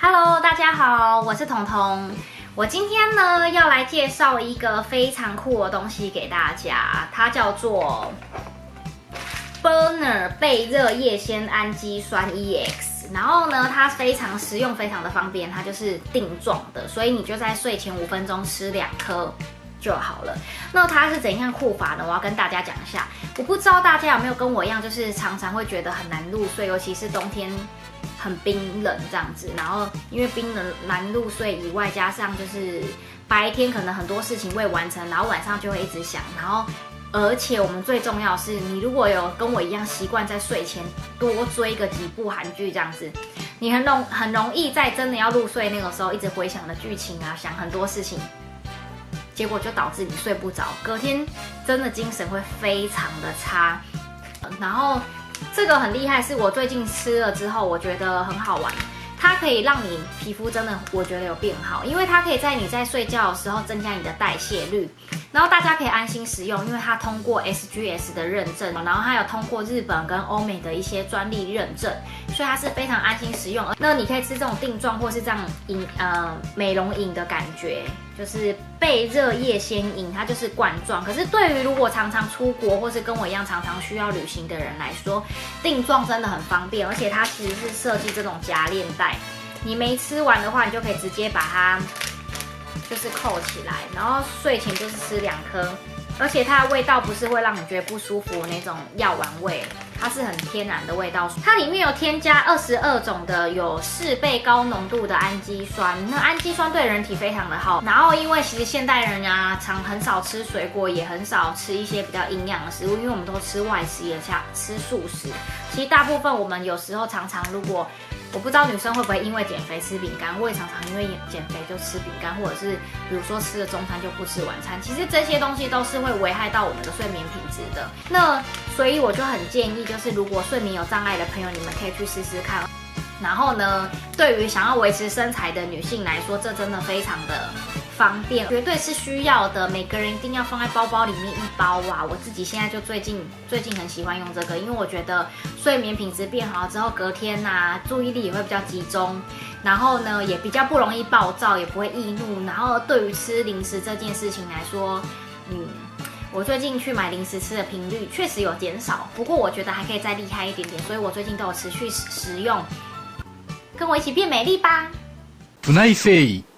Hello， 大家好，我是彤彤。我今天呢要来介绍一个非常酷的东西给大家，它叫做 Burner 倍热叶酰氨基酸 EX。然后呢，它非常实用，非常的方便，它就是定状的，所以你就在睡前5分钟吃2颗就好了。那它是怎样酷法呢？我要跟大家讲一下。我不知道大家有没有跟我一样，就是常常会觉得很难入睡，尤其是冬天很冰冷这样子。然后因为冰冷难入睡以外，加上就是白天可能很多事情未完成，然后晚上就会一直想，然后而且我们最重要的是，你如果有跟我一样习惯在睡前多追个几部韩剧这样子，你很容易在真的要入睡那个时候一直回想的剧情啊，想很多事情，结果就导致你睡不着，隔天真的精神会非常的差。然后这个很厉害，是我最近吃了之后，我觉得很好玩。它可以让你皮肤真的，我觉得有变好，因为它可以在你在睡觉的时候增加你的代谢率，然后大家可以安心使用，因为它通过 SGS 的认证，然后它有通过日本跟欧美的一些专利认证，所以它是非常安心使用。那你可以吃这种定状或是这样美容饮的感觉，就是倍热叶酰饮，它就是罐状。可是对于如果常常出国或是跟我一样常常需要旅行的人来说，定状真的很方便，而且它其实是设计这种夹链袋，你没吃完的话，你就可以直接把它就是扣起来，然后睡前就是吃2颗，而且它的味道不是会让你觉得不舒服的那种药丸味，它是很天然的味道。它里面有添加22种的有4倍高浓度的氨基酸，那氨基酸对人体非常的好。然后因为其实现代人啊，很少吃水果，也很少吃一些比较营养的食物，因为我们都吃外食，也吃素食。其实大部分我们有时候常如果我不知道女生会不会因为减肥吃饼干，我也常因为减肥就吃饼干，或者是比如说吃了中餐就不吃晚餐。其实这些东西都是会危害到我们的睡眠品质的。那所以我就很建议，就是如果睡眠有障碍的朋友，你们可以去试试看。然后呢，对于想要维持身材的女性来说，这真的非常的方便，绝对是需要的。每个人一定要放在包包里面1包啊！我自己现在就最近很喜欢用这个，因为我觉得睡眠品质变好之后，隔天啊注意力也会比较集中，然后呢也比较不容易暴躁，也不会易怒。然后对于吃零食这件事情来说，我最近去买零食吃的频率确实有减少，不过我觉得还可以再厉害一点点，所以我最近都有持续食用。跟我一起变美丽吧！不耐烦。